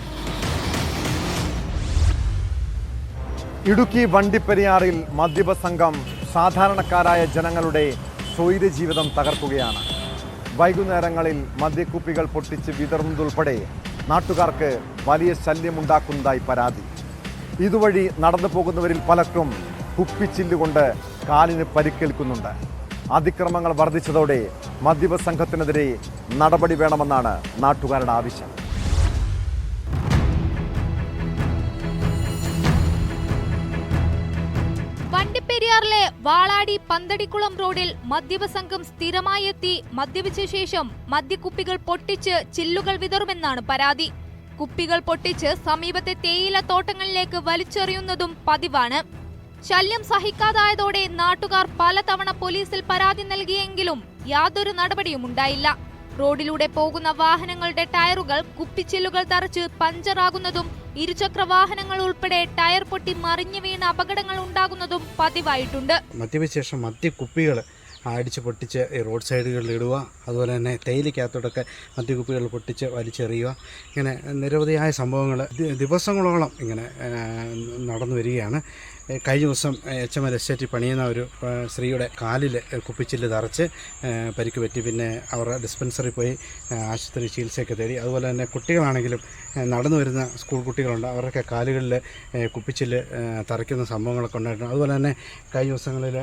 ഇടുക്കി വണ്ടിപ്പെരിയാറിൽ മദ്യപ സംഘം സാധാരണക്കാരായ ജനങ്ങളുടെ സ്വൈര്യജീവിതം തകർക്കുകയാണ്. വൈകുന്നേരങ്ങളിൽ മദ്യക്കുപ്പികൾ പൊട്ടിച്ച് വിതറുന്നതുൾപ്പെടെ നാട്ടുകാർക്ക് വലിയ ശല്യമുണ്ടാക്കുന്നതായി പരാതി. ഇതുവഴി നടന്നു പോകുന്നവരിൽ പലർക്കും കുപ്പിച്ചില്ലുകൊണ്ട് കാലിന് പരിക്കേൽക്കുന്നുണ്ട്. അതിക്രമങ്ങൾ വർദ്ധിച്ചതോടെ മദ്യപ സംഘത്തിനെതിരെ നടപടി വേണമെന്നാണ് നാട്ടുകാരുടെ ആവശ്യം. വണ്ടിപ്പെരിയാറിലെ വാളാടി പന്തടിക്കുളം റോഡിൽ മദ്യപ സംഘം സ്ഥിരമായി എത്തി മദ്യപിച്ച ശേഷം മദ്യക്കുപ്പികൾ പൊട്ടിച്ച് ചില്ലുകൾ വിതറുമെന്നാണ് പരാതി. കുപ്പികൾ പൊട്ടിച്ച് സമീപത്തെ തേയില തോട്ടങ്ങളിലേക്ക് വലിച്ചെറിയുന്നതും പതിവാണ്. ശല്യം സഹിക്കാതായതോടെ നാട്ടുകാർ പലതവണ പോലീസിൽ പരാതി നൽകിയെങ്കിലും യാതൊരു നടപടിയും ഉണ്ടായില്ല. റോഡിലൂടെ പോകുന്ന വാഹനങ്ങളുടെ ടയറുകൾ കുപ്പിച്ചില്ലുകൾ തറച്ച് പഞ്ചറാകുന്നതും ഇരുചക്ര വാഹനങ്ങൾ ഉൾപ്പെടെ ടയർ പൊട്ടി മറിഞ്ഞു വീണ അപകടങ്ങൾ ഉണ്ടാകുന്നതും പതിവായിട്ടുണ്ട്. മദ്യപിച്ച ശേഷം മദ്യക്കുപ്പികൾ അടിച്ച് പൊട്ടിച്ച് റോഡ് സൈഡുകളിൽ ഇടുക, അതുപോലെ തന്നെ തേയിലക്കകത്തോടൊക്കെ മദ്യക്കുപ്പികൾ പൊട്ടിച്ച് വലിച്ചെറിയുക, ഇങ്ങനെ നിരവധിയായ സംഭവങ്ങൾ ദിവസങ്ങളോളം ഇങ്ങനെ നടന്നു വരികയാണ്. കഴിഞ്ഞ ദിവസം HML എസ്റ്റേറ്റിൽ പണിയുന്ന ഒരു സ്ത്രീയുടെ കാലിൽ കുപ്പിച്ചില്ല് തറച്ച് പരിക്ക് പറ്റി. പിന്നെ അവർ ഡിസ്പെൻസറി പോയി ആശുപത്രി ചികിത്സയൊക്കെ തേടി. അതുപോലെ തന്നെ കുട്ടികളാണെങ്കിലും നടന്നു വരുന്ന സ്കൂൾ കുട്ടികളുണ്ട്, അവരൊക്കെ കാലുകളിൽ കുപ്പിച്ചില്ല് തറയ്ക്കുന്ന സംഭവങ്ങളൊക്കെ ഉണ്ടായിട്ടുണ്ട്. അതുപോലെ തന്നെ കഴിഞ്ഞ ദിവസങ്ങളിൽ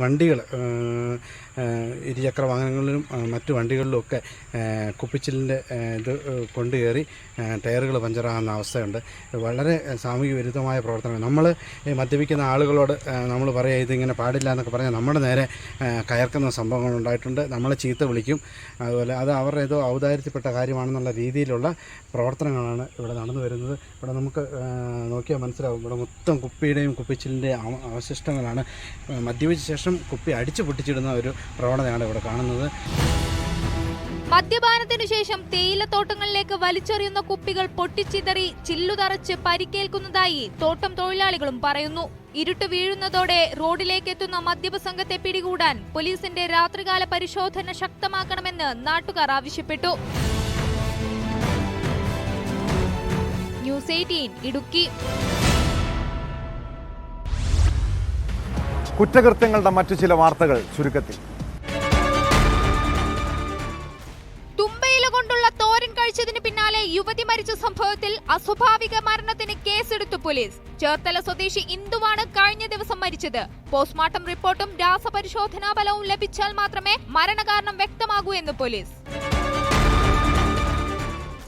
വണ്ടികൾ ഇരുചക്ര വാഹനങ്ങളിലും മറ്റു വണ്ടികളിലുമൊക്കെ കുപ്പിച്ചില്ലിൻ്റെ ഇത് കൊണ്ടുകയറി ടയറുകൾ പഞ്ചറാകുന്ന അവസ്ഥയുണ്ട്. വളരെ സാമൂഹിക വിരുദ്ധമായ പ്രവർത്തനങ്ങൾ. നമ്മൾ മദ്യപിക്കുന്ന ആളുകളോട് നമ്മൾ പറയുക ഇതിങ്ങനെ പാടില്ല എന്നൊക്കെ പറഞ്ഞാൽ നമ്മുടെ നേരെ കയർക്കുന്ന സംഭവങ്ങൾ ഉണ്ടായിട്ടുണ്ട്. നമ്മളെ ചീത്ത വിളിക്കും. അതുപോലെ അത് അവരുടെ ഏതോ ഔദാര്യത്തിൽപ്പെട്ട കാര്യമാണെന്നുള്ള രീതിയിലുള്ള പ്രവർത്തനങ്ങളാണ് ഇവിടെ നടന്നു വരുന്നത്. ഇവിടെ നമുക്ക് നോക്കിയാൽ മനസ്സിലാവും, ഇവിടെ മൊത്തം കുപ്പിയുടെയും കുപ്പിച്ചിലിൻ്റെയും അവശിഷ്ടങ്ങളാണ്. മദ്യപിച്ച ശേഷം കുപ്പി അടിച്ചു പൊട്ടിച്ചിടുന്ന ഒരു പ്രവണതയാണ് ഇവിടെ കാണുന്നത്. മദ്യപാനത്തിനു ശേഷം തേയിലത്തോട്ടങ്ങളിലേക്ക് വലിച്ചെറിയുന്ന കുപ്പികൾ പൊട്ടിച്ചിതറി ചില്ലുതറച്ച് പരിക്കേൽക്കുന്നതായി തോട്ടം തൊഴിലാളികളും പറയുന്നു. ഇരുട്ട് വീഴുന്നതോടെ റോഡിലേക്ക് എത്തുന്ന മദ്യപ സംഘത്തെ പിടികൂടാൻ പോലീസിന്റെ രാത്രികാല പരിശോധന ശക്തമാക്കണമെന്ന് നാട്ടുകാർ ആവശ്യപ്പെട്ടു. ന്യൂസ് 18 ഇടുക്കി. കുറ്റകൃത്യങ്ങളുടെ മറ്റു ചില വാർത്തകൾ ചുരുക്കത്തിൽ. തുമ്പയില കൊണ്ടുള്ള തോരൻ കഴിച്ചതിന് പിന്നാലെ യുവതി മരിച്ച സംഭവത്തിൽ അസ്വാഭാവിക മരണത്തിന് കേസെടുത്തു പോലീസ്. ചേർത്തല സ്വദേശി ഇന്ദുവാണ് കഴിഞ്ഞ ദിവസം മരിച്ചത്. പോസ്റ്റ്മോർട്ടം റിപ്പോർട്ടും രാസപരിശോധനാ ഫലവും ലഭിച്ചാൽ മാത്രമേ മരണകാരണം വ്യക്തമാകൂ എന്ന് പോലീസ്.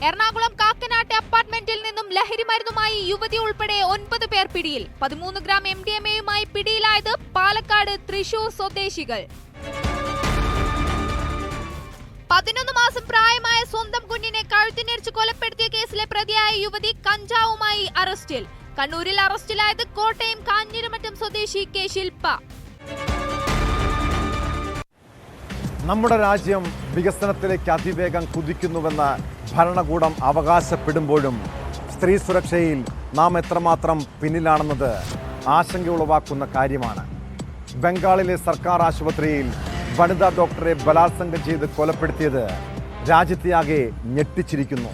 എറണാകുളം കാക്കനാട്ടെ അപ്പാർട്ട്മെന്റിൽ നിന്നും ലഹരി മരുന്നുമായി യുവതി ഉൾപ്പെടെ 9 പേർ പിടിയിൽ. 13 ഗ്രാം MDMA-യുമായി പിടിയിലായത് പാലക്കാട് തൃശൂർ സ്വദേശികൾ. 11 മാസം പ്രായമായ സ്വന്തം കുഞ്ഞിനെ കഴുത്തിനെരിച്ച് കൊലപ്പെടുത്തിയ കേസിലെ പ്രതിയായ യുവതി കഞ്ചാവുമായി അറസ്റ്റിൽ. കണ്ണൂരിൽ അറസ്റ്റിലായത് കോട്ടയം കാഞ്ഞിരമറ്റം സ്വദേശി കെ ശില്പ. നമ്മുടെ രാജ്യം വികസനത്തിലേക്ക് അതിവേഗം കുതിക്കുന്നുവെന്ന് ഭരണകൂടം അവകാശപ്പെടുമ്പോഴും സ്ത്രീ സുരക്ഷയിൽ നാം എത്രമാത്രം പിന്നിലാണെന്നത് ആശങ്കയുളവാക്കുന്ന കാര്യമാണ്. ബംഗാളിലെ സർക്കാർ ആശുപത്രിയിൽ വനിതാ ഡോക്ടറെ ബലാത്സംഗം ചെയ്ത് കൊലപ്പെടുത്തിയത് രാജ്യത്തെയാകെ ഞെട്ടിച്ചിരിക്കുന്നു.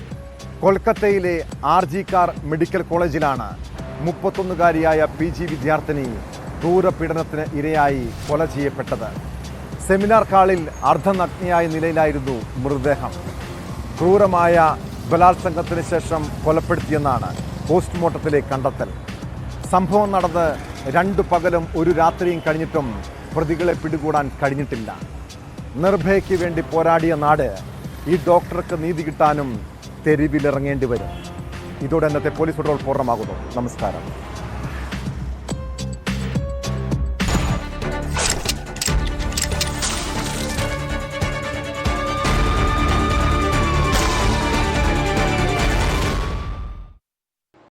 കൊൽക്കത്തയിലെ RG കാർ മെഡിക്കൽ കോളേജിലാണ് 31-കാരിയായ PG വിദ്യാർത്ഥിനി ക്രൂരപീഡനത്തിന് ഇരയായി കൊല ചെയ്യപ്പെട്ടത്. സെമിനാർ ഹാളിൽ അർദ്ധനഗ്നയായ നിലയിലായിരുന്നു മൃതദേഹം. ക്രൂരമായ ബലാത്സംഗത്തിന് ശേഷം കൊലപ്പെടുത്തിയെന്നാണ് പോസ്റ്റ്മോർട്ടത്തിലെ കണ്ടെത്തൽ. സംഭവം നടന്ന് 2 പകലും 1 രാത്രിയും കഴിഞ്ഞിട്ടും പ്രതികളെ പിടികൂടാൻ കഴിഞ്ഞിട്ടില്ല. നിർഭയയ്ക്ക് വേണ്ടി പോരാടിയ നാട് ഈ ഡോക്ടർക്ക് നീതി കിട്ടാനും തെരുവിലിറങ്ങേണ്ടി വരും. ഇതോടെ ഇന്നത്തെ പോലീസ് പട്രോൾ പൂർണ്ണമാകുന്നു. നമസ്കാരം.